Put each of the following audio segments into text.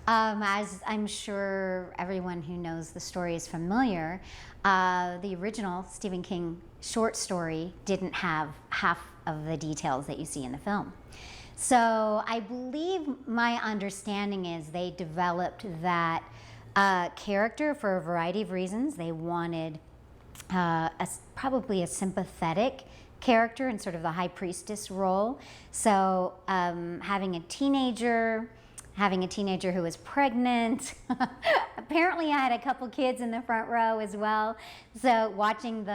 As I'm sure everyone who knows the story is familiar, the original Stephen King short story didn't have half of the details that you see in the film. So I believe my understanding is they developed that character for a variety of reasons. They wanted probably a sympathetic character in sort of the high priestess role. So having a teenager who was pregnant. Apparently I had a couple kids in the front row as well. So watching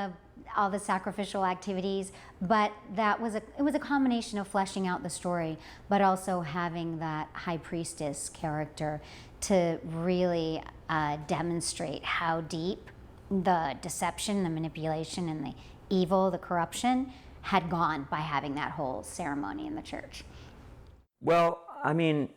all the sacrificial activities, but it was a combination of fleshing out the story, but also having that high priestess character to really demonstrate how deep the deception, the manipulation, and the evil, the corruption had gone by having that whole ceremony in the church. Well, I mean,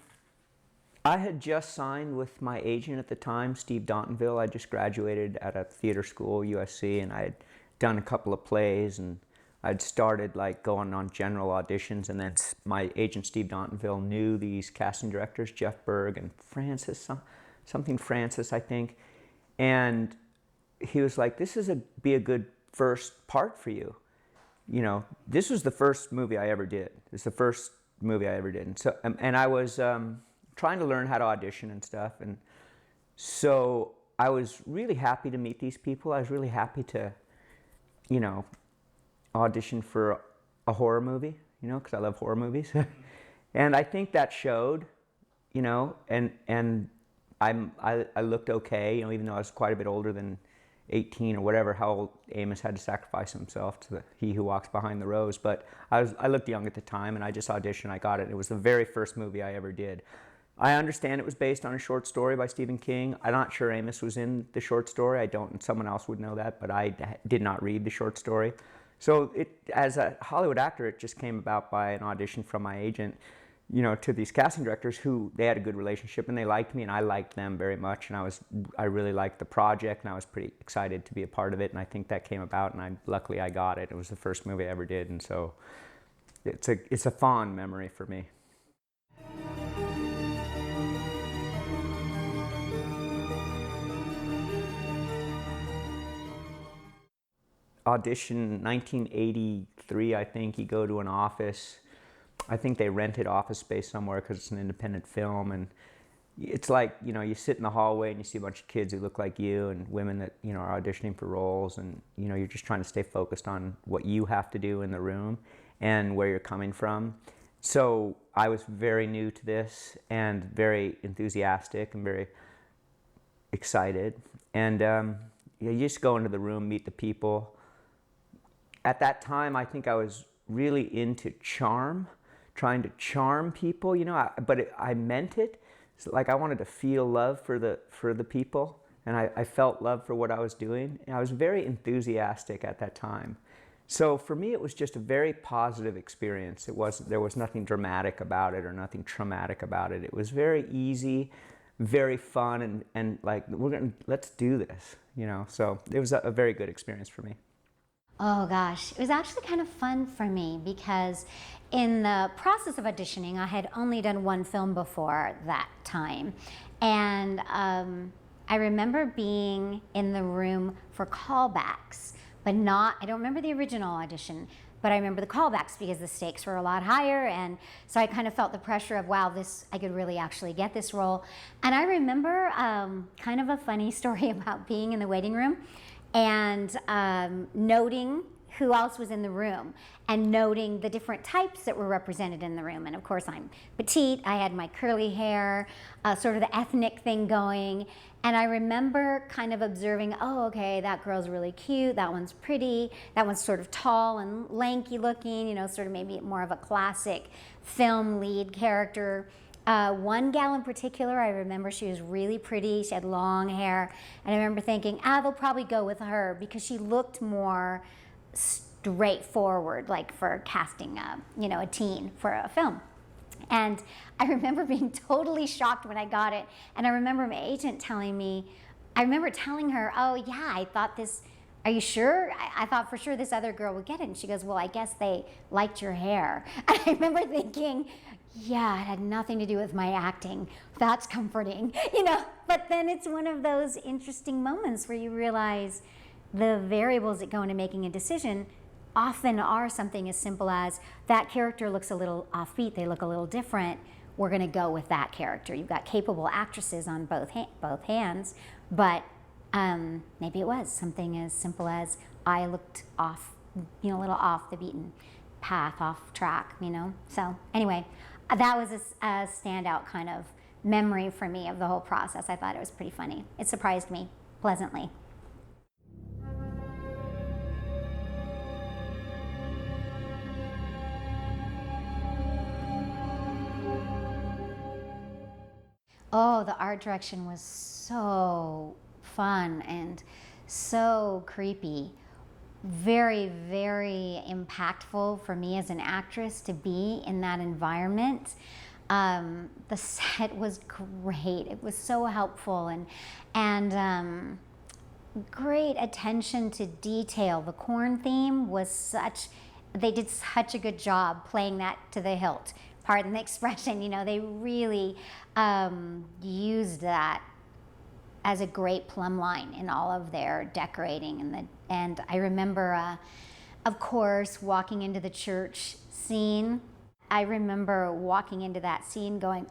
I had just signed with my agent at the time, Steve Dontonville. I just graduated at a theater school, USC, and I had done a couple of plays, and I'd started like going on general auditions, and then my agent, Steve Dontonville, knew these casting directors, Jeff Berg and Francis, I think, and he was like, this be a good first part for you. You know, this was the first movie I ever did. It's the first movie I ever did. And so, and I was trying to learn how to audition and stuff. And so I was really happy to meet these people. I was really happy to, you know, audition for a horror movie, you know, because I love horror movies. And I think that showed, you know, and I looked okay, you know, even though I was quite a bit older than 18 or whatever, how old Amos had to sacrifice himself to He Who Walks Behind the Rose. But I looked young at the time, and I just auditioned. I got it. It was the very first movie I ever did. I understand it was based on a short story by Stephen King. I'm not sure Amos was in the short story. Someone else would know that, but I did not read the short story. So as a Hollywood actor, it just came about by an audition from my agent, you know, to these casting directors who they had a good relationship, and they liked me, and I liked them very much, and I really liked the project, and I was pretty excited to be a part of it, and I think that came about, and luckily I got it. It was the first movie I ever did, and so it's a fond memory for me. Audition 1983, I think. You go to an office. I think they rented office space somewhere because it's an independent film, and it's like, you know, you sit in the hallway and you see a bunch of kids who look like you and women that, you know, are auditioning for roles, and, you know, you're just trying to stay focused on what you have to do in the room and where you're coming from. So I was very new to this and very enthusiastic and very excited, and you just go into the room, meet the people. At that time, I think I was really into charm, trying to charm people, you know, but I meant it. So, like, I wanted to feel love for the people, and I felt love for what I was doing. And I was very enthusiastic at that time. So for me, it was just a very positive experience. There was nothing dramatic about it or nothing traumatic about it. It was very easy, very fun, and like, let's do this, you know. So it was a very good experience for me. Oh gosh, it was actually kind of fun for me because in the process of auditioning, I had only done one film before that time. And I remember being in the room for callbacks, but I don't remember the original audition, but I remember the callbacks because the stakes were a lot higher. And so I kind of felt the pressure of, wow, I could really actually get this role. And I remember kind of a funny story about being in the waiting room and noting who else was in the room and noting the different types that were represented in the room. And of course, I'm petite, I had my curly hair, sort of the ethnic thing going. And I remember kind of observing, oh, okay, that girl's really cute, that one's pretty, that one's sort of tall and lanky looking, you know, sort of maybe more of a classic film lead character. One gal in particular, I remember she was really pretty, she had long hair, and I remember thinking, they'll probably go with her because she looked more straightforward, like for casting a teen for a film. And I remember being totally shocked when I got it, and I remember my agent telling her, oh yeah, I thought this, are you sure? I thought for sure this other girl would get it. And she goes, well, I guess they liked your hair. And I remember thinking, yeah, it had nothing to do with my acting. That's comforting, you know. But then it's one of those interesting moments where you realize the variables that go into making a decision often are something as simple as that character looks a little offbeat, they look a little different, we're going to go with that character. You've got capable actresses on both hands, but maybe it was something as simple as I looked off, you know, a little off the beaten path, off track, you know. So anyway, that was a standout kind of memory for me of the whole process. I thought it was pretty funny. It surprised me pleasantly. Oh, the art direction was so fun and so creepy. Very, very impactful for me as an actress to be in that environment. The set was great. It was so helpful and great attention to detail. The corn theme was they did such a good job playing that to the hilt. Pardon the expression, you know, they really used that as a great plumb line in all of their decorating. And I remember, of course, walking into the church scene. I remember walking into that scene going,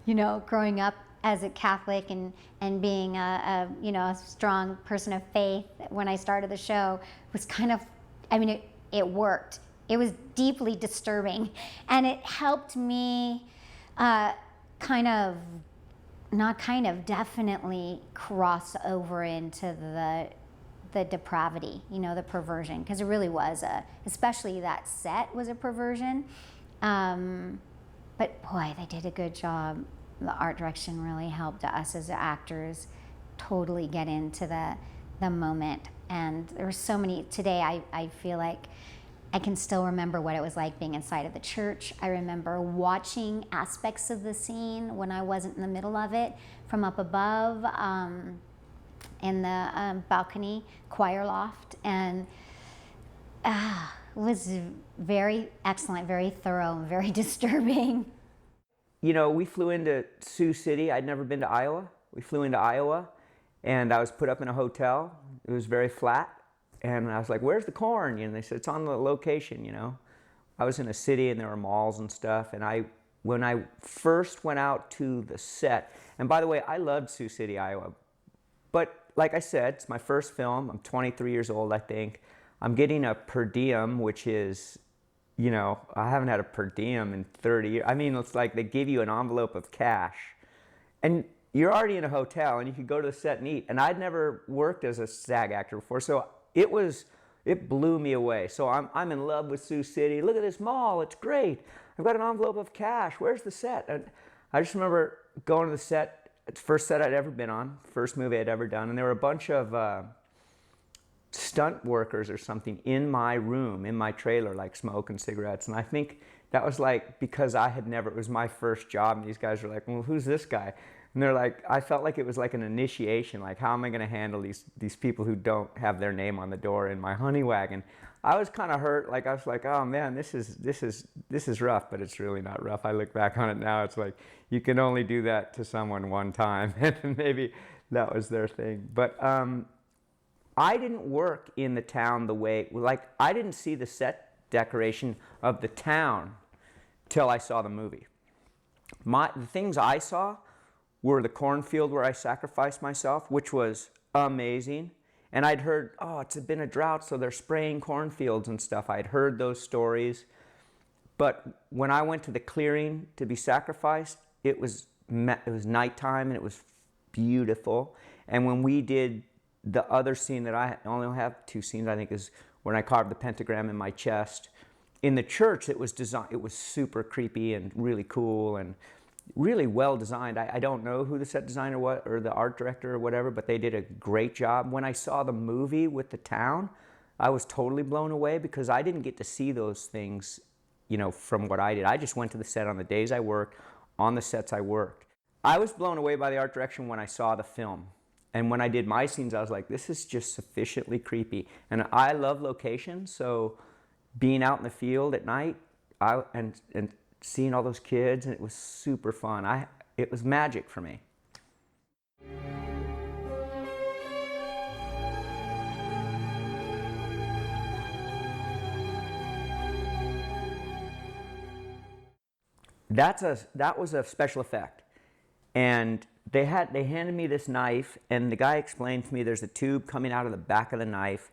you know, growing up as a Catholic and being you know, a strong person of faith when I started the show was kind of, I mean, it worked. It was deeply disturbing, and it helped me definitely cross over into the depravity, you know, the perversion, because it really was especially that set was a perversion. But boy, they did a good job. The art direction really helped us as actors totally get into the moment. And there were so many, today I feel like I can still remember what it was like being inside of the church. I remember watching aspects of the scene when I wasn't in the middle of it from up above in the balcony choir loft, and it was very excellent, very thorough, very disturbing. You know, we flew into Sioux City. I'd never been to Iowa. We flew into Iowa, and I was put up in a hotel. It was very flat. And I was like, where's the corn? And they said, it's on the location, you know. I was in a city and there were malls and stuff. And when I first went out to the set, and by the way, I loved Sioux City, Iowa. But like I said, it's my first film. I'm 23 years old, I think. I'm getting a per diem, which is, you know, I haven't had a per diem in 30 years. I mean, it's like they give you an envelope of cash. And you're already in a hotel and you could go to the set and eat. And I'd never worked as a SAG actor before, so it blew me away. So I'm in love with Sioux City. Look at this mall, it's great. I've got an envelope of cash. Where's the set? And I just remember going to the set. It's the first set I'd ever been on, first movie I'd ever done, and there were a bunch of stunt workers or something in my room, in my trailer, like smoking cigarettes. And I think that was like because it was my first job, and these guys were like, well, who's this guy? And they're like, I felt like it was like an initiation, like how am I going to handle these people who don't have their name on the door in my honey wagon? I was kind of hurt, like I was like, oh man, this is rough, but it's really not rough. I look back on it now, it's like you can only do that to someone one time, and maybe that was their thing. But I didn't work in the town the way, like I didn't see the set decoration of the town till I saw the movie. The things I saw were the cornfield where I sacrificed myself, which was amazing. And I'd heard, oh, it's been a drought, so they're spraying cornfields and stuff. I'd heard those stories. But when I went to the clearing to be sacrificed, it was nighttime and it was beautiful. And when we did the other scene that I only have two scenes, I think, is when I carved the pentagram in my chest. In the church, it was super creepy and really cool and really well designed. I don't know who the set designer was or the art director or whatever, but they did a great job. When I saw the movie with the town, I was totally blown away because I didn't get to see those things, you know, from what I did. I just went to the set on the days I worked, on the sets I worked. I was blown away by the art direction when I saw the film. And when I did my scenes, I was like, this is just sufficiently creepy. And I love locations, so being out in the field at night and seeing all those kids, and it was super fun. It was magic for me. That was a special effect, and they handed me this knife, and the guy explained to me there's a tube coming out of the back of the knife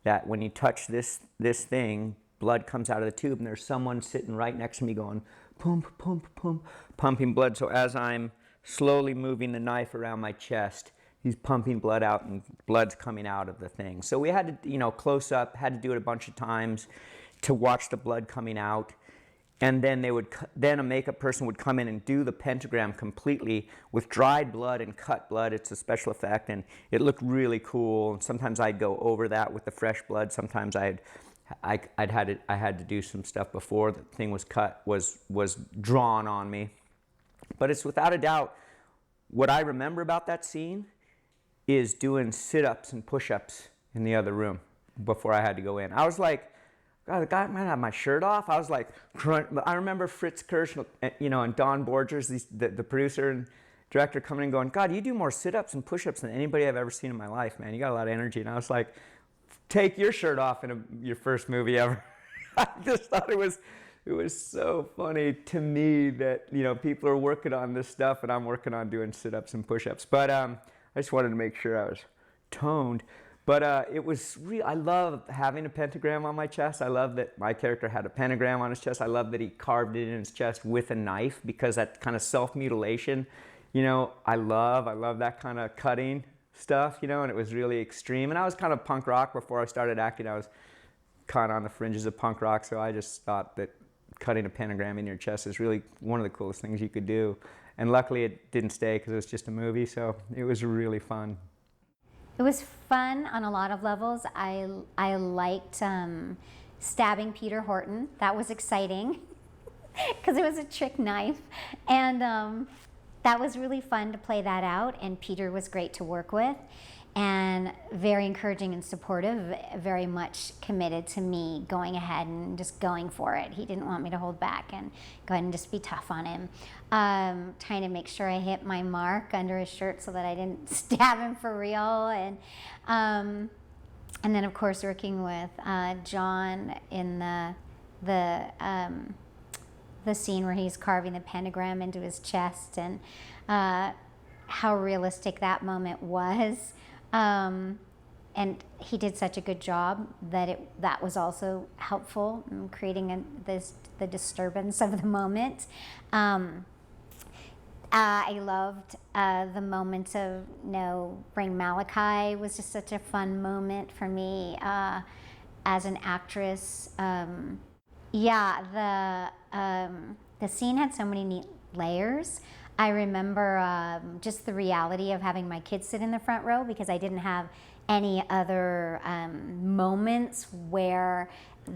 that when you touch this thing, blood comes out of the tube, and there's someone sitting right next to me going pump, pump, pump, pumping blood. So as I'm slowly moving the knife around my chest, he's pumping blood out, and blood's coming out of the thing. So we had to, close up, had to do it a bunch of times to watch the blood coming out. And then then a makeup person would come in and do the pentagram completely with dried blood and cut blood. It's a special effect, and it looked really cool. And sometimes I'd go over that with the fresh blood. Sometimes I had to do some stuff before the thing was cut, was drawn on me. But it's without a doubt, what I remember about that scene is doing sit-ups and push-ups in the other room before I had to go in. I was like, God, the guy might have my shirt off. I was like, I remember Fritz Kirsch, and Don Borgers, the producer and director, coming and going, God, you do more sit-ups and push-ups than anybody I've ever seen in my life, man. You got a lot of energy. And I was like, take your shirt off in your first movie ever. I just thought it was so funny to me that, people are working on this stuff and I'm working on doing sit-ups and push-ups. But I just wanted to make sure I was toned. But it was real. I love having a pentagram on my chest. I love that my character had a pentagram on his chest. I love that he carved it in his chest with a knife, because that kind of self-mutilation, I love that kind of cutting stuff, and it was really extreme. And I was kind of punk rock before I started acting. I was kind of on the fringes of punk rock, so I just thought that cutting a pentagram in your chest is really one of the coolest things you could do. And luckily it didn't stay because it was just a movie, so it was really fun. It was fun on a lot of levels. I liked stabbing Peter Horton. That was exciting because it was a trick knife. And that was really fun to play that out. And Peter was great to work with and very encouraging and supportive, very much committed to me going ahead and just going for it. He didn't want me to hold back and go ahead and just be tough on him. Trying to make sure I hit my mark under his shirt so that I didn't stab him for real. And then of course working with John in the scene where he's carving the pentagram into his chest, and how realistic that moment was. And he did such a good job that was also helpful in creating the disturbance of the moment. I loved the moment of Bring Malachi was just such a fun moment for me as an actress. The scene had so many neat layers. I remember just the reality of having my kids sit in the front row, because I didn't have any other moments where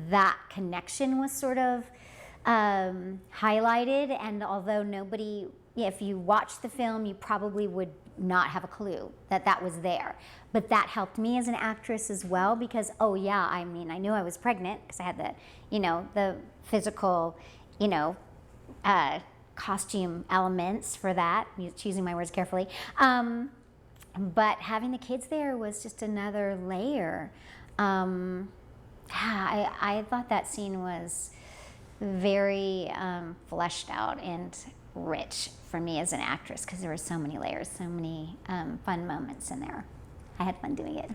that connection was sort of highlighted. And although if you watch the film, you probably would not have a clue that was there. But that helped me as an actress as well, because, I knew I was pregnant because I had the physical, costume elements for that, choosing my words carefully. But having the kids there was just another layer. I thought that scene was very fleshed out and rich for me as an actress, because there were so many layers, so many fun moments in there. I had fun doing it.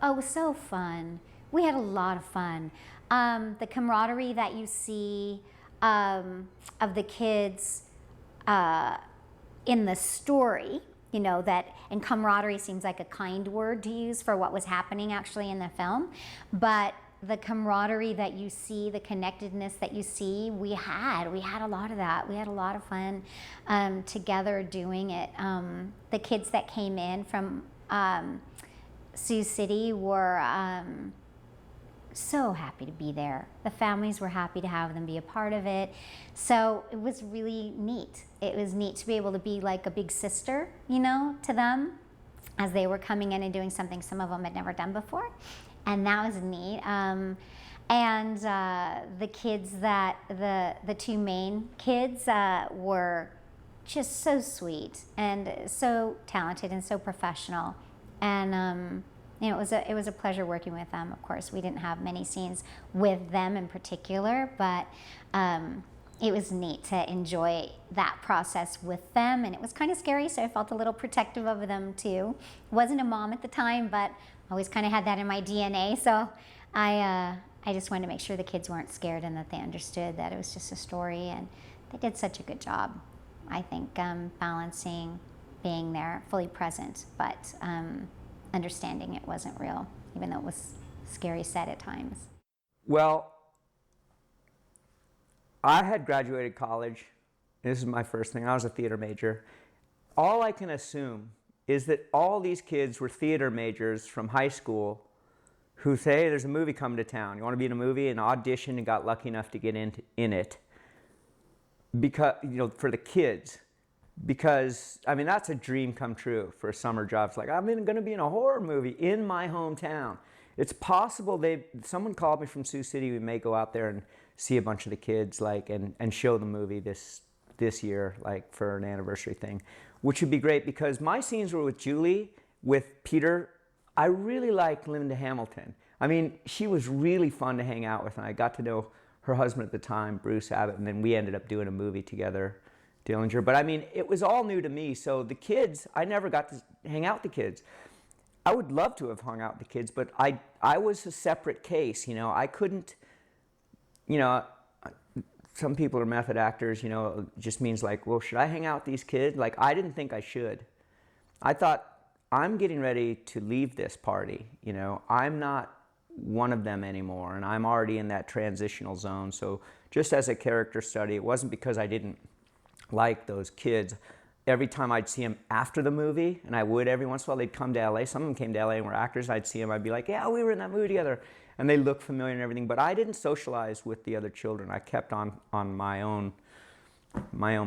Oh, it was so fun. We had a lot of fun. The camaraderie that you see of the kids in the story, and camaraderie seems like a kind word to use for what was happening actually in the film, but the camaraderie that you see, the connectedness that you see, we had a lot of that. We had a lot of fun together doing it. The kids that came in from Sioux City were so happy to be there. The families were happy to have them be a part of it. So it was really neat. It was neat to be able to be like a big sister, to them. as they were coming in and doing something some of them had never done before, and that was neat. And the kids that the two main kids were just so sweet and so talented and so professional, and you know, it was a pleasure working with them. Of course, we didn't have many scenes with them in particular, but it was neat to enjoy that process with them, and it was kind of scary, so I felt a little protective of them too. Wasn't a mom at the time, but I always kind of had that in my DNA, so I just wanted to make sure the kids weren't scared and that they understood that it was just a story, and they did such a good job, I think, balancing being there, fully present, but understanding it wasn't real, even though it was scary set at times. Well, I had graduated college. This is my first thing. I was a theater major. All I can assume is that all these kids were theater majors from high school who say, hey, there's a movie coming to town. You want to be in a movie? And auditioned and got lucky enough to get in it. Because, you know, for the kids. Because, I mean, that's a dream come true for a summer job. It's like, I'm going to be in a horror movie in my hometown. It's possible someone called me from Sioux City. We may go out there and see a bunch of the kids, like, and show the movie this year, like, for an anniversary thing, which would be great because my scenes were with Julie, with Peter. I really liked Linda Hamilton. I mean, she was really fun to hang out with, and I got to know her husband at the time, Bruce Abbott, and then we ended up doing a movie together, Dillinger. But I mean, it was all new to me, so the kids, I never got to hang out with the kids. I would love to have hung out with the kids, but I was a separate case, you know. I couldn't, you know, some people are method actors, you know, it just means like, well, should I hang out with these kids? Like, I didn't think I should. I thought, I'm getting ready to leave this party, you know. I'm not one of them anymore, and I'm already in that transitional zone. So just as a character study, it wasn't because I didn't like those kids. Every time I'd see them after the movie, and I would every once in a while, they'd come to LA. Some of them came to LA and were actors. I'd see them, I'd be like, yeah, we were in that movie together. And they looked familiar and everything, but I didn't socialize with the other children. I kept on my own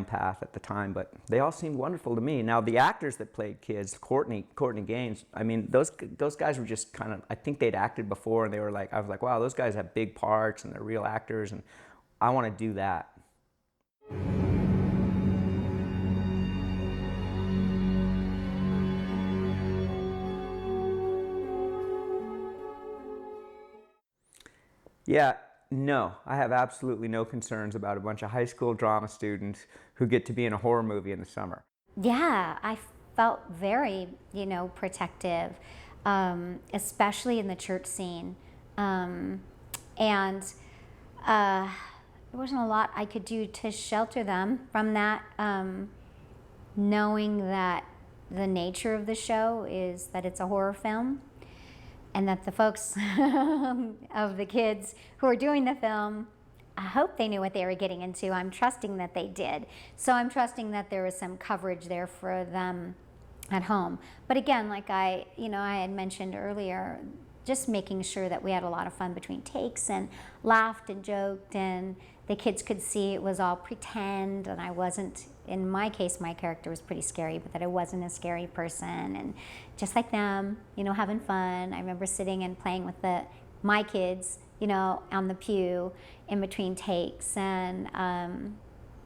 path at the time, but they all seemed wonderful to me. Now, the actors that played kids, Courtney Gaines, I mean, those guys were just kind of, I think they'd acted before, and they were like, I was like, wow, those guys have big parts, and they're real actors, and I want to do that. Yeah, no, I have absolutely no concerns about a bunch of high school drama students who get to be in a horror movie in the summer. Yeah, I felt very, you know, protective, especially in the church scene. And there wasn't a lot I could do to shelter them from that, knowing that the nature of the show is that it's a horror film, and that the folks of the kids who are doing the film, I hope they knew what they were getting into. I'm trusting that they did. So I'm trusting that there was some coverage there for them at home. But again, like I had mentioned earlier, just making sure that we had a lot of fun between takes and laughed and joked, and the kids could see it was all pretend, and I wasn't, in my case, my character was pretty scary, but that I wasn't a scary person, and just like them, you know, having fun. I remember sitting and playing with my kids, you know, on the pew in between takes, and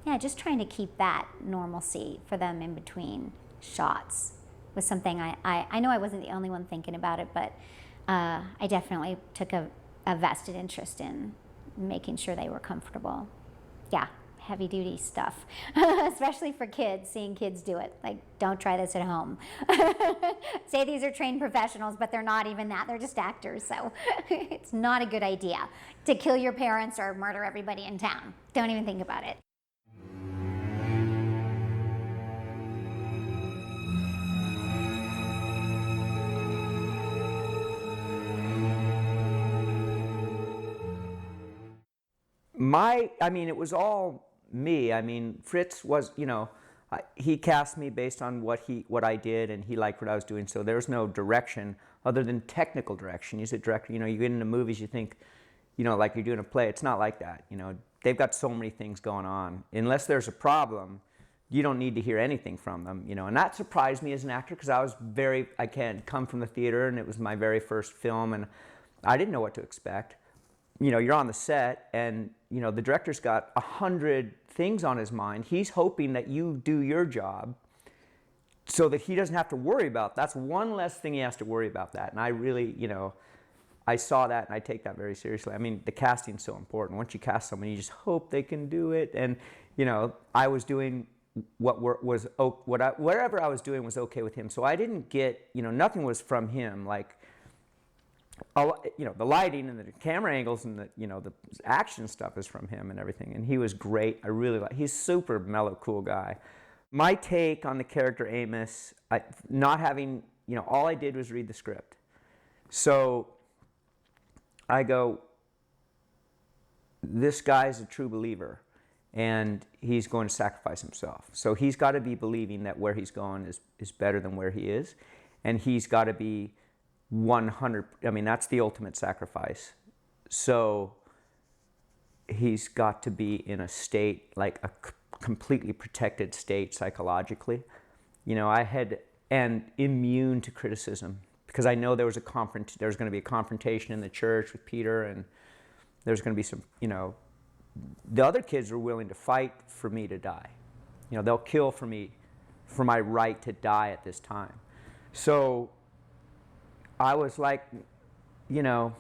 yeah, just trying to keep that normalcy for them in between shots was something I know I wasn't the only one thinking about it, but I definitely took a vested interest in making sure they were comfortable. Yeah, heavy duty stuff, especially for kids, seeing kids do it. Like, don't try this at home. Say these are trained professionals, but they're not even that. They're just actors, so it's not a good idea to kill your parents or murder everybody in town. Don't even think about it. I mean, it was all me. I mean, Fritz was, you know, he cast me based on what I did, and he liked what I was doing. So there was no direction other than technical direction. He's a director. You know, you get into movies, you think, you know, like you're doing a play. It's not like that. You know, they've got so many things going on. Unless there's a problem, you don't need to hear anything from them, you know. And that surprised me as an actor because I can't come from the theater, and it was my very first film, and I didn't know what to expect. You know, you're on the set, and you know the director's got 100 things on his mind. He's hoping that you do your job, so that he doesn't have to worry about. That's one less thing he has to worry about that. And I really, you know, I saw that, and I take that very seriously. I mean, the casting's so important. Once you cast someone, you just hope they can do it. And you know, I was doing whatever I was doing was okay with him. So I didn't get, you know, nothing was from him. Like, you know, the lighting and the camera angles and the, you know, the action stuff is from him and everything. And he was great. I really like. He's super mellow, cool guy. My take on the character Amos, not having, you know, all I did was read the script. So I go, this guy's a true believer, and he's going to sacrifice himself. So he's got to be believing that where he's going is better than where he is, and he's got to be 100, I mean, that's the ultimate sacrifice. So he's got to be in a state, like a completely protected state psychologically. You know, and immune to criticism, because I know there was going to be a confrontation in the church with Peter, and there's going to be some, you know, the other kids were willing to fight for me to die. You know, they'll kill for me, for my right to die at this time. So I was like, you know,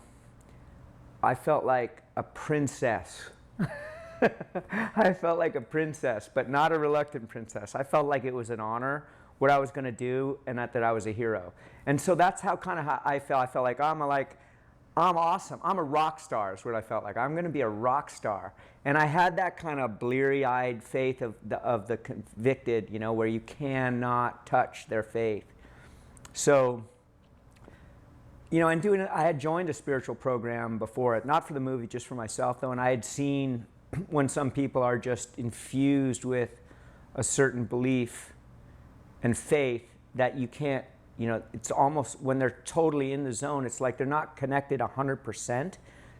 I felt like a princess. I felt like a princess, but not a reluctant princess. I felt like it was an honor, what I was going to do, and that I was a hero. And so that's how I felt. I felt like I'm awesome. I'm a rock star is what I felt like. I'm going to be a rock star. And I had that kind of bleary-eyed faith of the convicted, you know, where you cannot touch their faith. So, you know, and I had joined a spiritual program before it, not for the movie, just for myself though, and I had seen when some people are just infused with a certain belief and faith that you can't, you know, it's almost when they're totally in the zone, it's like they're not connected 100%.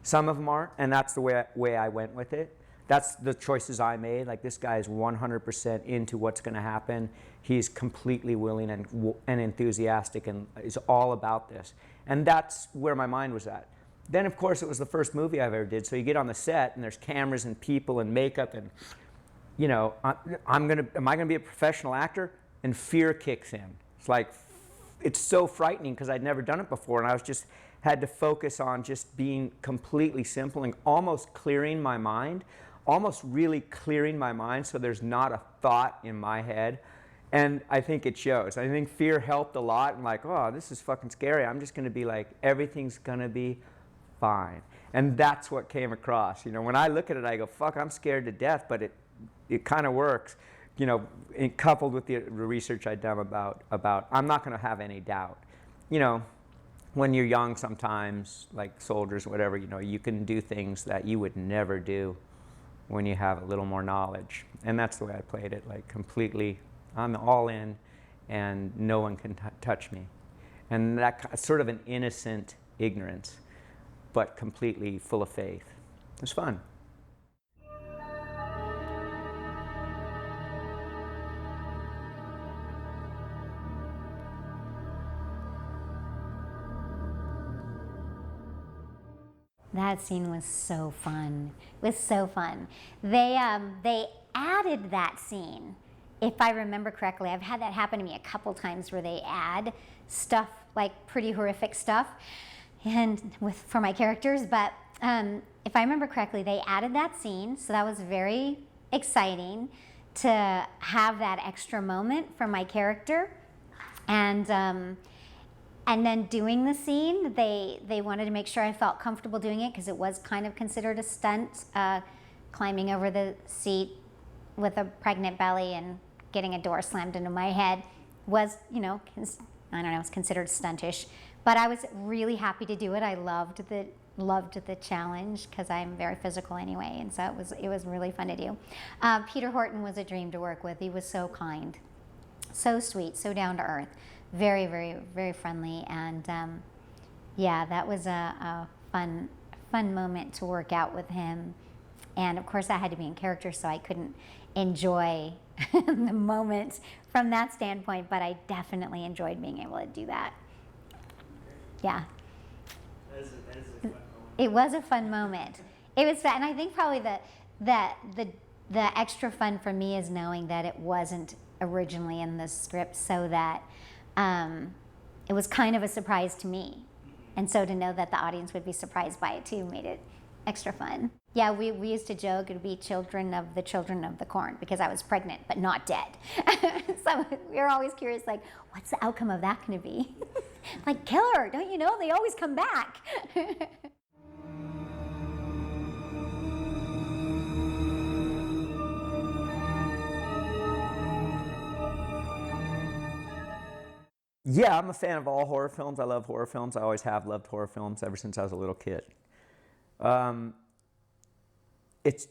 Some of them aren't, and that's the way I went with it. That's the choices I made. Like, this guy is 100% into what's going to happen. He's completely willing and enthusiastic and is all about this. And that's where my mind was at. Then, of course, it was the first movie I've ever did. So you get on the set, and there's cameras and people and makeup, and, you know, am I going to be a professional actor? And fear kicks in. It's like, it's so frightening because I'd never done it before, and I was just had to focus on just being completely simple and almost clearing my mind, almost really clearing my mind so there's not a thought in my head. And I think it shows. I think fear helped a lot. And like, oh, this is fucking scary. I'm just going to be like, everything's going to be fine. And that's what came across. You know, when I look at it, I go, fuck, I'm scared to death, but it kind of works. You know, coupled with the research I'd done about I'm not going to have any doubt. You know, when you're young sometimes, like soldiers or whatever, you know, you can do things that you would never do when you have a little more knowledge. And that's the way I played it, like completely, I'm all in and no one can touch me. And that sort of an innocent ignorance, but completely full of faith. It was fun. That scene was so fun. It was so fun. They added that scene, if I remember correctly. I've had that happen to me a couple times where they add stuff, like pretty horrific stuff, and for my characters. But if I remember correctly, they added that scene, so that was very exciting to have that extra moment for my character. And then doing the scene, they wanted to make sure I felt comfortable doing it because it was kind of considered a stunt, climbing over the seat with a pregnant belly and getting a door slammed into my head was, you know, I don't know, it's considered stuntish. But I was really happy to do it. I loved the challenge because I'm very physical anyway, and so it was really fun to do. Peter Horton was a dream to work with. He was so kind, so sweet, so down to earth. Very, very, very friendly, and yeah, that was a fun moment to work out with him. And of course, I had to be in character, so I couldn't enjoy the moment from that standpoint, but I definitely enjoyed being able to do that. Yeah. That is a fun moment. It was a fun moment. It was fun, and I think probably the extra fun for me is knowing that it wasn't originally in the script, so that it was kind of a surprise to me, and so to know that the audience would be surprised by it too made it extra fun. Yeah, we used to joke it would be children of the corn, because I was pregnant but not dead. So we were always curious, like, what's the outcome of that going to be? Like, kill her, don't you know? They always come back. Yeah, I'm a fan of all horror films. I love horror films. I always have loved horror films ever since I was a little kid. It's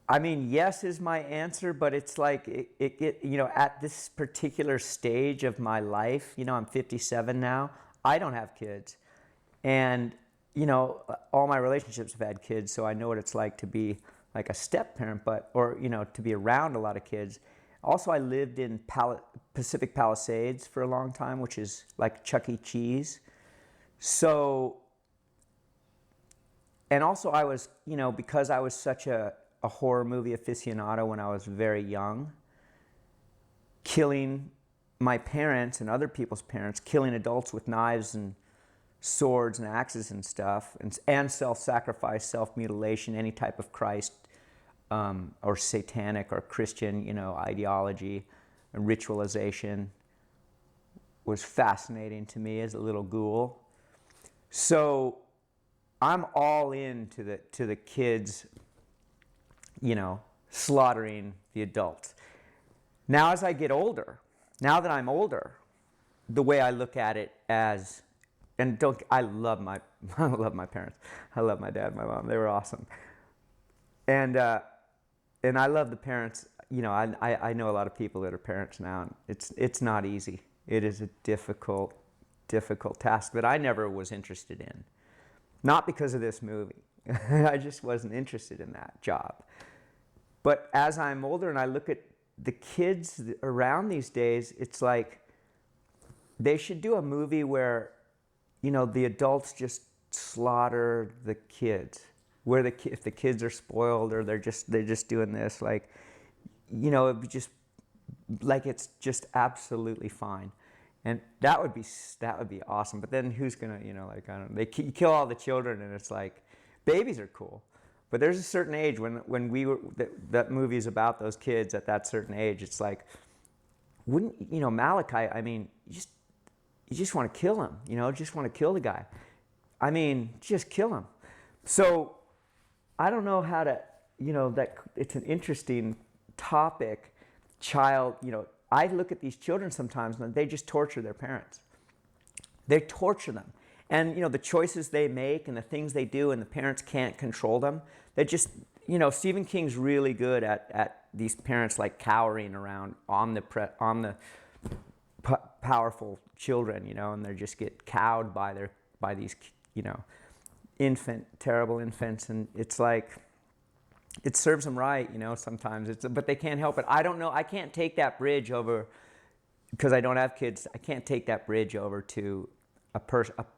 I mean, yes is my answer, but it's like at this particular stage of my life, I'm 57 now. I don't have kids, and all my relationships have had kids, so I know what it's like to be like a step parent, or to be around a lot of kids. Also, I lived in Pacific Palisades for a long time, which is like Chuck E. Cheese. So, and also I was, because I was such a horror movie aficionado when I was very young, killing my parents and other people's parents, killing adults with knives and swords and axes and stuff, and self-sacrifice, self-mutilation, any type of Christ or satanic or Christian, ideology and ritualization was fascinating to me as a little ghoul. So I'm all into the kids, slaughtering the adults. Now as I get older, now that I'm older, the way I look at it as, I love my parents. I love my dad and my mom. They were awesome. And I love the parents. I know a lot of people that are parents now, and it's not easy. It is a difficult task that I never was interested in. Not because of this movie. I just wasn't interested in that job. But as I'm older and I look at the kids around these days, it's like they should do a movie where, the adults just slaughter the kids. Where if the kids are spoiled or they're just doing this, like, it'd be just like it's just absolutely fine. And that would be awesome. But then who's gonna, like, I don't know, you kill all the children, and it's like, babies are cool, but there's a certain age when we were that movie is about those kids at that certain age. It's like, wouldn't Malachi? I mean, you just want to kill him, just want to kill the guy. I mean, just kill him. So I don't know how to, that it's an interesting topic. I look at these children sometimes and they just torture their parents. They torture them. And, the choices they make and the things they do, and the parents can't control them. They just, Stephen King's really good at these parents like cowering around on the powerful children, and they just get cowed by these, terrible infants. And it's like, it serves them right, sometimes. But they can't help it. I don't know. I can't take that bridge over, because I don't have kids. I can't take that bridge over to a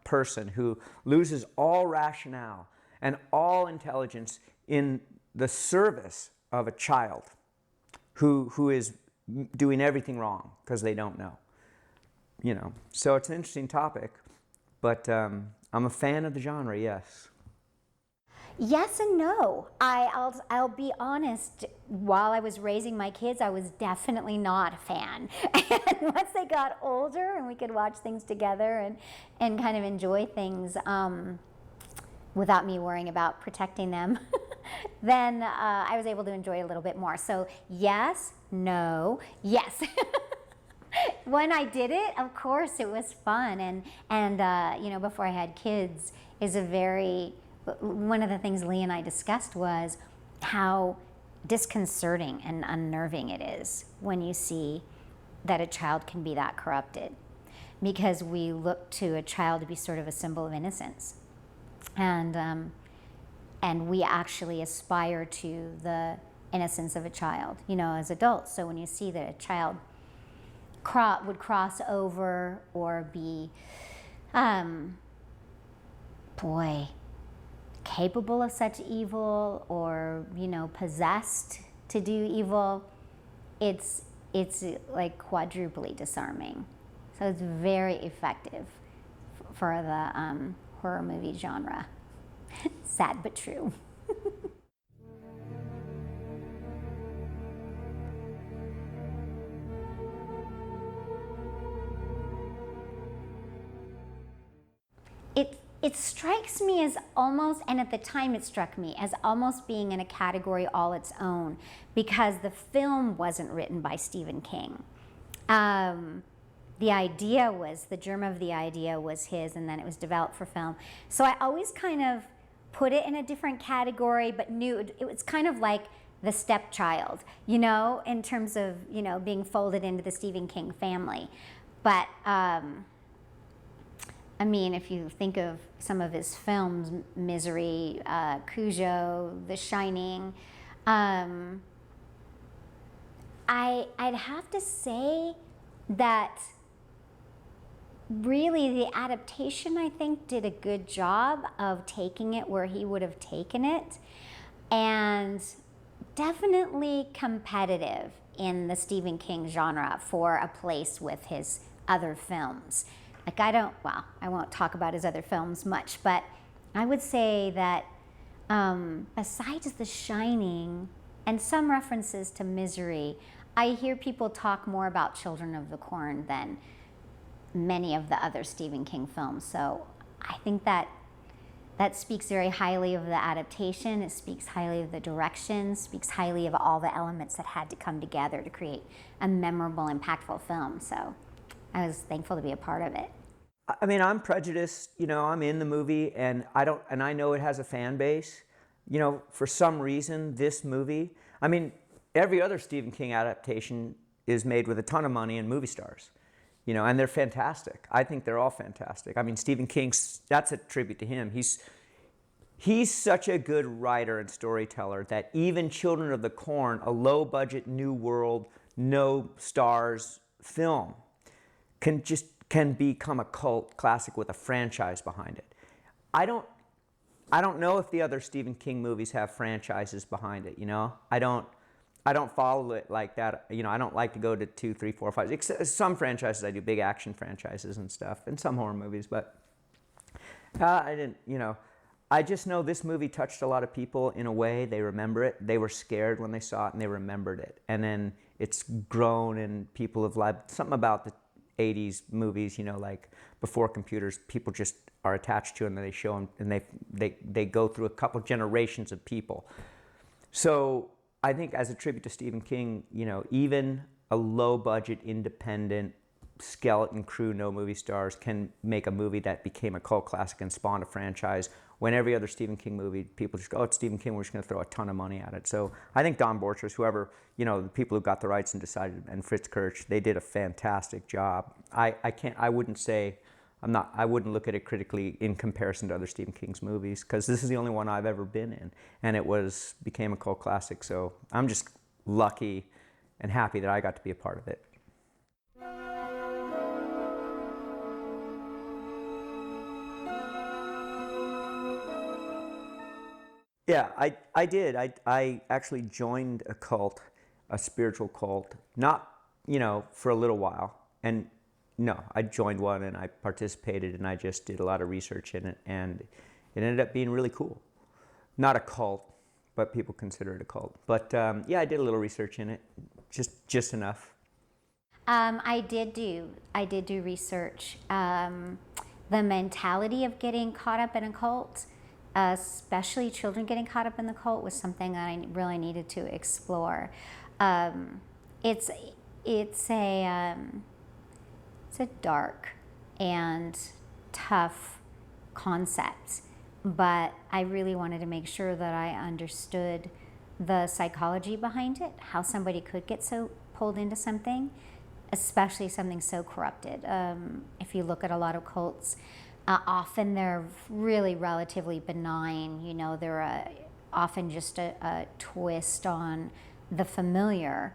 person who loses all rationale and all intelligence in the service of a child who is doing everything wrong because they don't know. So it's an interesting topic, but I'm a fan of the genre, yes. Yes and no. I'll be honest. While I was raising my kids, I was definitely not a fan. And once they got older and we could watch things together and kind of enjoy things without me worrying about protecting them, then I was able to enjoy a little bit more. So yes, no, yes. When I did it, of course, it was fun. And before I had kids, one of the things Lee and I discussed was how disconcerting and unnerving it is when you see that a child can be that corrupted, because we look to a child to be sort of a symbol of innocence. And and we actually aspire to the innocence of a child, you know, as adults. So when you see that a child would cross over or be, capable of such evil, or, you know, possessed to do evil, it's like quadruply disarming. So it's very effective for the horror movie genre. Sad but true. It strikes me as almost, and at the time it struck me, as almost being in a category all its own, because the film wasn't written by Stephen King. The idea was, the germ of the idea was his, and then it was developed for film. So I always kind of put it in a different category, but knew it was kind of like the stepchild, you know, in terms of, you know, being folded into the Stephen King family. But I mean, if you think of some of his films, Misery, Cujo, The Shining, I'd have to say that really the adaptation, I think, did a good job of taking it where he would have taken it, and definitely competitive in the Stephen King genre for a place with his other films. Like I won't talk about his other films much, but I would say that besides The Shining and some references to Misery, I hear people talk more about Children of the Corn than many of the other Stephen King films. So I think that speaks very highly of the adaptation. It speaks highly of the direction, speaks highly of all the elements that had to come together to create a memorable, impactful film. So I was thankful to be a part of it. I mean, I'm prejudiced, you know, I'm in the movie and I know it has a fan base. You know, for some reason, this movie, I mean, every other Stephen King adaptation is made with a ton of money and movie stars, you know, and they're fantastic. I think they're all fantastic. I mean, Stephen King's, that's a tribute to him. He's such a good writer and storyteller that even Children of the Corn, a low budget, new world, no stars film, can become a cult classic with a franchise behind it. I don't know if the other Stephen King movies have franchises behind it, you know? I don't follow it like that. You know, I don't like to go to 2, 3, 4, 5. Some franchises I do, big action franchises and stuff, and some horror movies, but I didn't, you know. I just know this movie touched a lot of people in a way. They remember it. They were scared when they saw it, and they remembered it. And then it's grown, and people have liked something about the 80s movies, you know, like before computers, people just are attached to, and then they show them, and they go through a couple generations of people. So I think as a tribute to Stephen King, you know, even a low budget, independent, skeleton crew, no movie stars can make a movie that became a cult classic and spawned a franchise, when every other Stephen King movie, people just go, oh, it's Stephen King, we're just going to throw a ton of money at it. So I think Don Borchers, whoever, you know, the people who got the rights and decided, and Fritz Kirch, they did a fantastic job. I wouldn't look at it critically in comparison to other Stephen King's movies, because this is the only one I've ever been in, and it became a cult classic. So I'm just lucky and happy that I got to be a part of it. Yeah, I did. I actually joined a cult, a spiritual cult, not, you know, for a little while. And no, I joined one and I participated and I just did a lot of research in it, and it ended up being really cool. Not a cult, but people consider it a cult. But yeah, I did a little research in it, just enough. I did do research. The mentality of getting caught up in a cult, especially children getting caught up in the cult, was something that I really needed to explore. It's a dark and tough concept, but I really wanted to make sure that I understood the psychology behind it, how somebody could get so pulled into something, especially something so corrupted. If you look at a lot of cults, Often they're really relatively benign. You know, they're often just a twist on the familiar,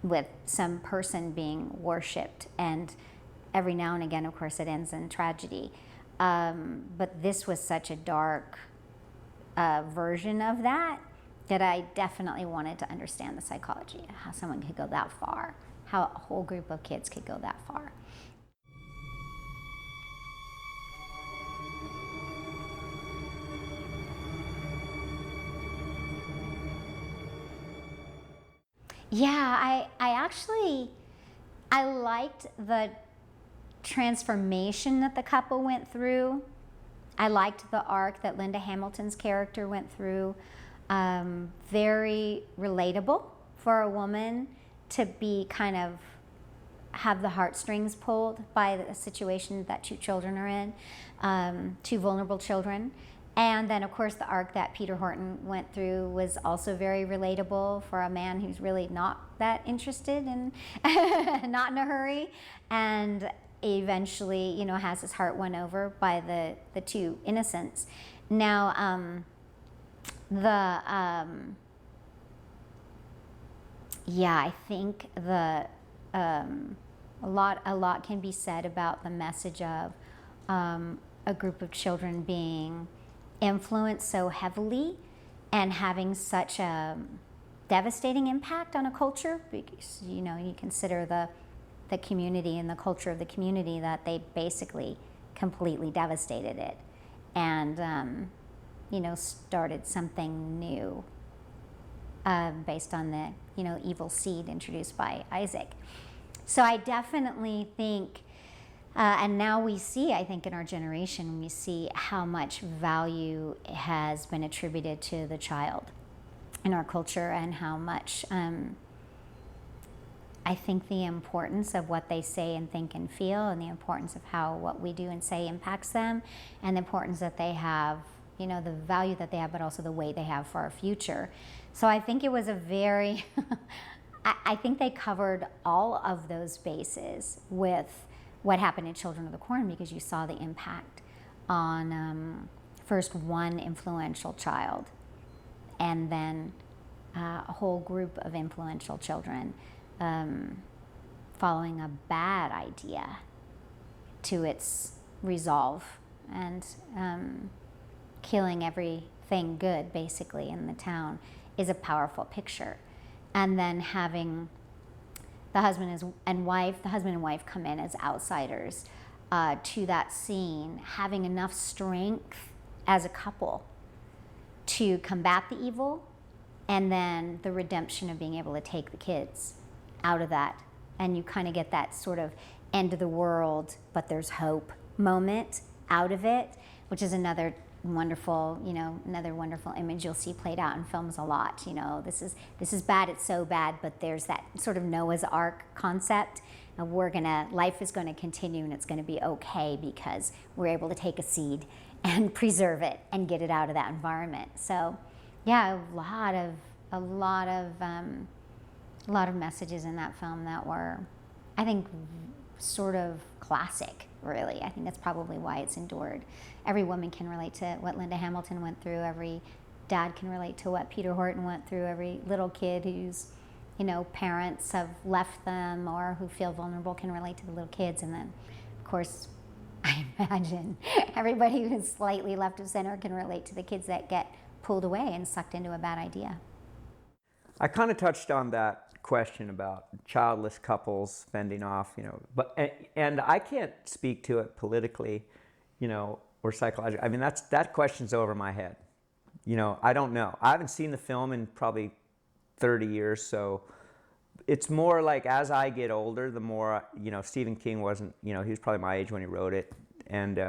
with some person being worshipped, and every now and again, of course, it ends in tragedy. But this was such a dark version of that I definitely wanted to understand the psychology, how someone could go that far, how a whole group of kids could go that far. Yeah, I liked the transformation that the couple went through. I liked the arc that Linda Hamilton's character went through. Very relatable for a woman to be kind of have the heartstrings pulled by the situation that two children are in, two vulnerable children. And then, of course, the arc that Peter Horton went through was also very relatable for a man who's really not that interested and not in a hurry, and eventually, you know, has his heart won over by the two innocents. Now, I think a lot can be said about the message of a group of children being influenced so heavily and having such a devastating impact on a culture, because, you know, you consider the community and the culture of the community, that they basically completely devastated it and you know, started something new based on the, you know, evil seed introduced by Isaac. So I definitely think, and now we see, I think in our generation, we see how much value has been attributed to the child in our culture, and how much I think the importance of what they say and think and feel, and the importance of how what we do and say impacts them, and the importance that they have, you know, the value that they have, but also the weight they have for our future. So I think it was a very, I think they covered all of those bases with what happened in Children of the Corn, because you saw the impact on first one influential child, and then a whole group of influential children following a bad idea to its resolve, and killing everything good basically in the town is a powerful picture. And then having the husband and wife come in as outsiders to that scene, having enough strength as a couple to combat the evil, and then the redemption of being able to take the kids out of that. And you kind of get that sort of end of the world, but there's hope moment out of it, which is another wonderful image you'll see played out in films a lot. You know, this is bad, it's so bad, but there's that sort of Noah's Ark concept. Life is going to continue, and it's going to be okay because we're able to take a seed and preserve it and get it out of that environment. So, yeah, a lot of messages in that film that were, I think, sort of classic, really. I think that's probably why it's endured. Every woman can relate to what Linda Hamilton went through. Every dad can relate to what Peter Horton went through. Every little kid whose, you know, parents have left them or who feel vulnerable can relate to the little kids. And then, of course, I imagine everybody who's slightly left of center can relate to the kids that get pulled away and sucked into a bad idea. I kind of touched on that question about childless couples fending off, you know, and I can't speak to it politically, you know, or psychologically. I mean, that question's over my head. You know, I don't know. I haven't seen the film in probably 30 years, so it's more like as I get older, the more, you know, Stephen King wasn't, you know, he was probably my age when he wrote it, and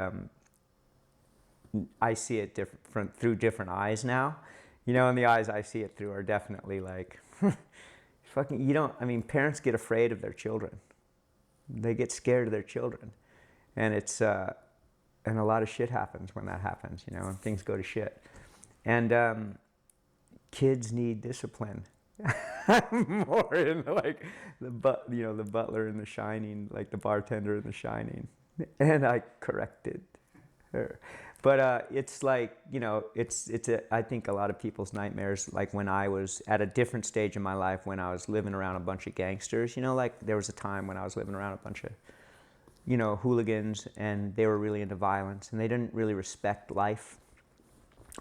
I see it through different eyes now. You know, and the eyes I see it through are definitely like, parents get afraid of their children. They get scared of their children. And and a lot of shit happens when that happens, you know, and things go to shit. And kids need discipline. More in like the butler in The Shining, like the bartender in The Shining. And I corrected her. But it's like, I think a lot of people's nightmares, like when I was at a different stage in my life, when I was living around a bunch of gangsters, like there was a time when I was living around a bunch of, hooligans, and they were really into violence, and they didn't really respect life.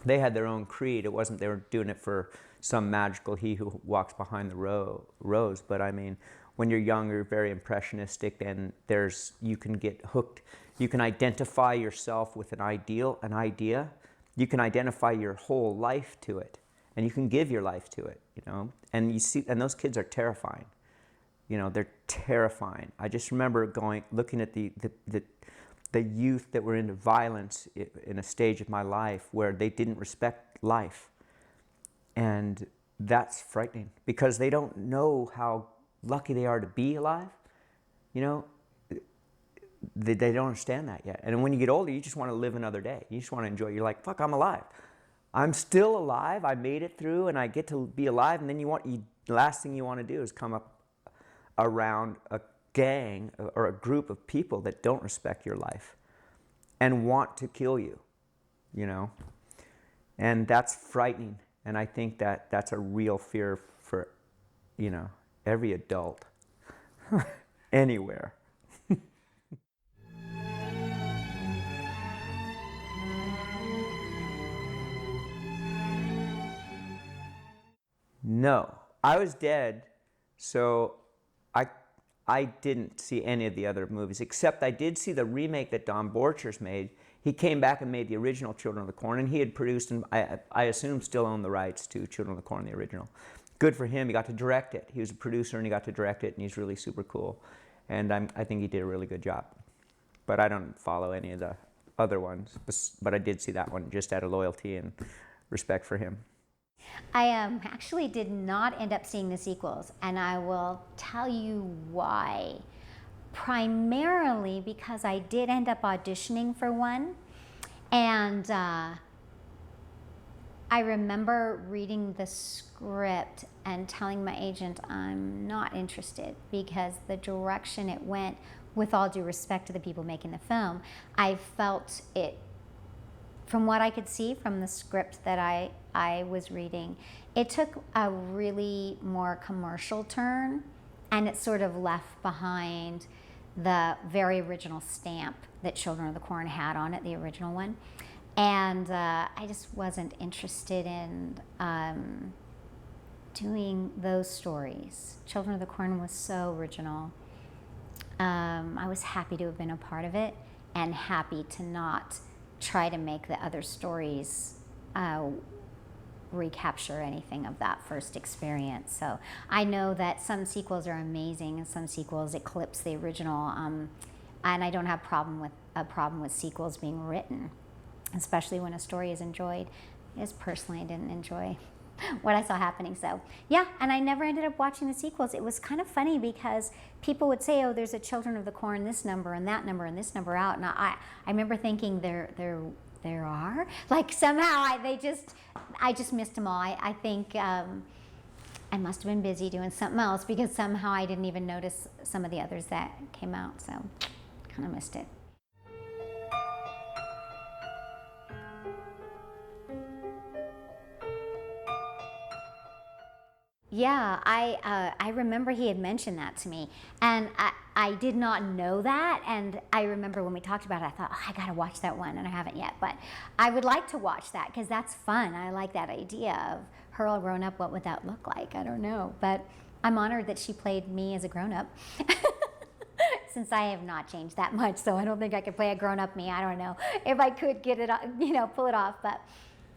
They had their own creed. It wasn't they were doing it for some magical he who walks behind the rose. But I mean, when you're young, you're very impressionistic, and you can get hooked. You can identify yourself with an idea. You can identify your whole life to it, and you can give your life to it, And and those kids are terrifying. They're terrifying. I just remember looking at the youth that were into violence in a stage of my life where they didn't respect life. And that's frightening because they don't know how lucky they are to be alive. They don't understand that yet. And when you get older, you just want to live another day. You just want to enjoy. You're like, fuck, I'm alive. I'm still alive. I made it through, and I get to be alive. And then the last thing you want to do is come up around a gang or a group of people that don't respect your life and want to kill you, And that's frightening. And I think that that's a real fear for, every adult anywhere. No, I was dead, so I didn't see any of the other movies, except I did see the remake that Don Borchers made. He came back and made the original Children of the Corn, and he had produced, and I assume still owned the rights to Children of the Corn, the original. Good for him, he got to direct it. He was a producer and he got to direct it, and he's really super cool. And I think he did a really good job. But I don't follow any of the other ones, but I did see that one just out of loyalty and respect for him. I actually did not end up seeing the sequels, and I will tell you why. Primarily because I did end up auditioning for one, and I remember reading the script and telling my agent I'm not interested because the direction it went, with all due respect to the people making the film, I felt it, from what I could see from the script that I was reading, it took a really more commercial turn, and it sort of left behind the very original stamp that Children of the Corn had on it, the original one. And I just wasn't interested in doing those stories. Children of the Corn was so original. I was happy to have been a part of it and happy to not try to make the other stories recapture anything of that first experience. So I know that some sequels are amazing and some sequels eclipse the original, and I don't have a problem with sequels being written, especially when a story is enjoyed. I just personally didn't enjoy what I saw happening. So yeah, and I never ended up watching the sequels. It was kind of funny because people would say, oh, there's a Children of the Corn, this number and that number and this number out, and I remember thinking there are, like, somehow I just missed them all. I think I must have been busy doing something else because somehow I didn't even notice some of the others that came out, so kind of missed it. Yeah, I remember he had mentioned that to me, and I did not know that, and I remember when we talked about it, I thought, oh, I gotta watch that one, and I haven't yet, but I would like to watch that, because that's fun. I like that idea of her all grown up. What would that look like? I don't know, but I'm honored that she played me as a grown-up, since I have not changed that much, so I don't think I could play a grown-up me. I don't know if I could get it, pull it off, but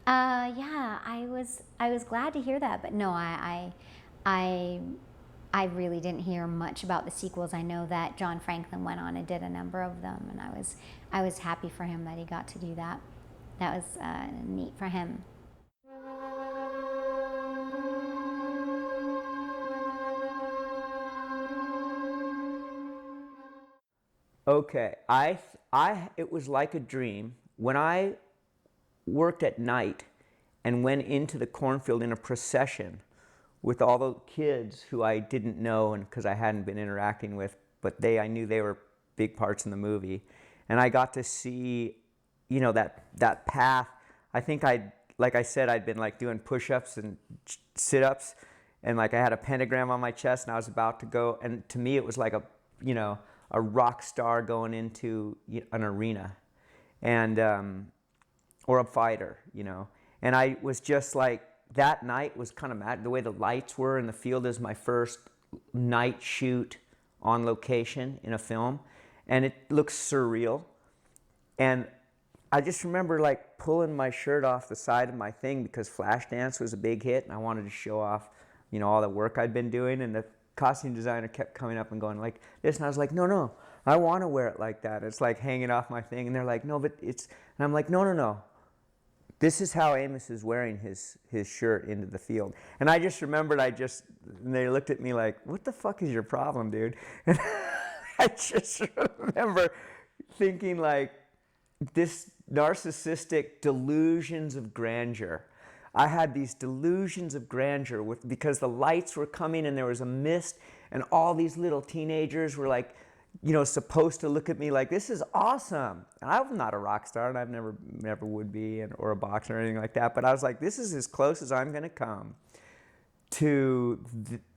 yeah, I was glad to hear that, but no, I really didn't hear much about the sequels. I know that John Franklin went on and did a number of them, and I was happy for him that he got to do that. That was neat for him. Okay, it was like a dream when I worked at night and went into the cornfield in a procession with all the kids who I didn't know and because I hadn't been interacting with, but I knew they were big parts in the movie. and I got to see, that path. I think like I said, I'd been like doing push-ups and sit-ups, and like I had a pentagram on my chest, and I was about to go, and to me it was like a rock star going into an arena, and or a fighter, and I was just like, that night was kind of mad. The way the lights were in the field is my first night shoot on location in a film, and it looks surreal. And I just remember like pulling my shirt off the side of my thing because Flashdance was a big hit, and I wanted to show off, all the work I'd been doing. And the costume designer kept coming up and going like this, and I was like, no, I want to wear it like that. It's like hanging off my thing, and they're like, no, but it's, and I'm like, no. This is how Amos is wearing his shirt into the field. And I just remembered, and they looked at me like, what the fuck is your problem, dude? And I just remember thinking like, this narcissistic delusions of grandeur. I had these delusions of grandeur because the lights were coming and there was a mist, and all these little teenagers were like, supposed to look at me like, this is awesome. And I'm not a rock star, and I've never would be, or a boxer or anything like that. But I was like, this is as close as I'm going to come to,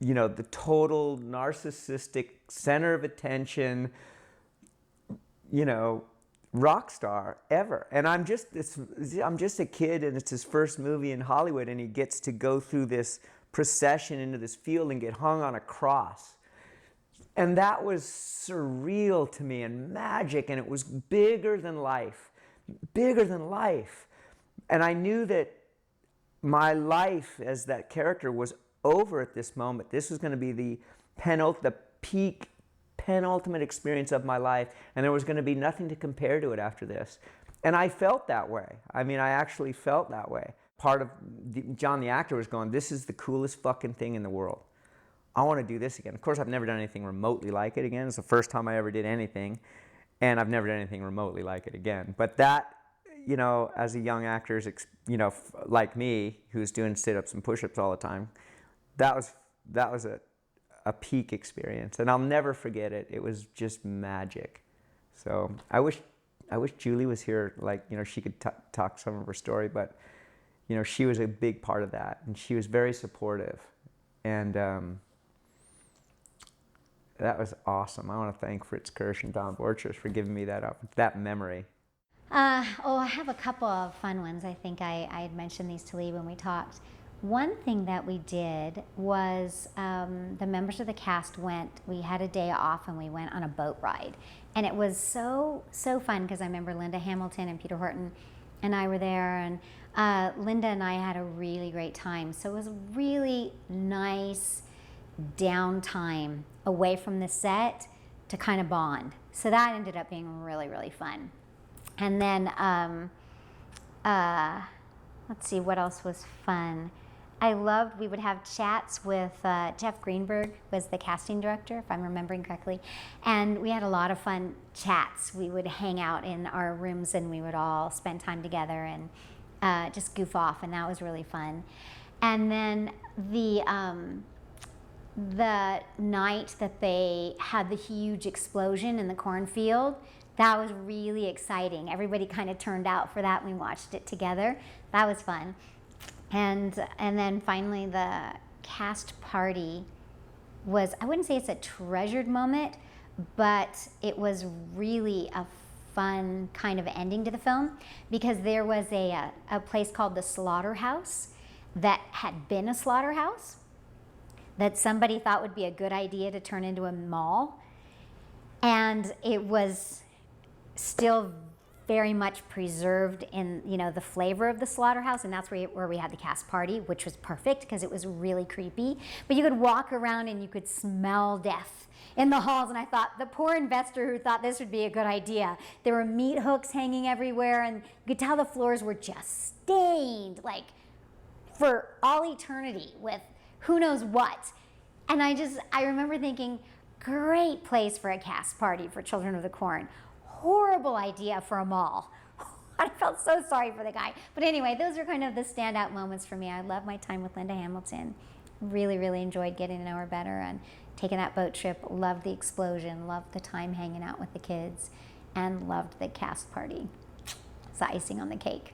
the total narcissistic center of attention, rock star ever. And I'm just a kid, and it's his first movie in Hollywood, and he gets to go through this procession into this field and get hung on a cross. And that was surreal to me and magic, and it was bigger than life. And I knew that my life as that character was over at this moment. This was going to be the peak, penultimate experience of my life, and there was going to be nothing to compare to it after this. And I felt that way. I actually felt that way. Part of John the actor was going, this is the coolest fucking thing in the world. I want to do this again. Of course, I've never done anything remotely like it again. It's the first time I ever did anything, and I've never done anything remotely like it again. But that, as a young actor, like me, who's doing sit-ups and push-ups all the time, that was a peak experience, and I'll never forget it. It was just magic. So I wish Julie was here. Like, she could talk some of her story, but she was a big part of that, and she was very supportive, and that was awesome. I want to thank Fritz Kirsch and Don Borchers for giving me that memory. I have a couple of fun ones. I think I had mentioned these to Lee when we talked. One thing that we did was the members of the cast we had a day off, and we went on a boat ride. And it was so fun, because I remember Linda Hamilton and Peter Horton and I were there, and Linda and I had a really great time. So it was a really nice downtime away from the set to kind of bond. So that ended up being really, really fun. And then, let's see, what else was fun? We would have chats with Jeff Greenberg, was the casting director, if I'm remembering correctly. And we had a lot of fun chats. We would hang out in our rooms, and we would all spend time together and just goof off, and that was really fun. And then the night that they had the huge explosion in the cornfield, that was really exciting. Everybody kind of turned out for that. We watched it together. That was fun. And then finally, the cast party was, I wouldn't say it's a treasured moment, but it was really a fun kind of ending to the film, because there was a place called the Slaughterhouse that had been a slaughterhouse that somebody thought would be a good idea to turn into a mall. And it was still very much preserved in, the flavor of the slaughterhouse, and that's where we had the cast party, which was perfect because it was really creepy. But you could walk around and you could smell death in the halls, and I thought, the poor investor who thought this would be a good idea. There were meat hooks hanging everywhere, and you could tell the floors were just stained, like, for all eternity with who knows what. And I remember thinking, great place for a cast party for Children of the Corn. Horrible idea for a mall. I felt so sorry for the guy. But anyway, those are kind of the standout moments for me. I love my time with Linda Hamilton. Really, really enjoyed getting to know her better and taking that boat trip. Loved the explosion. Loved the time hanging out with the kids. and loved the cast party. It's the icing on the cake.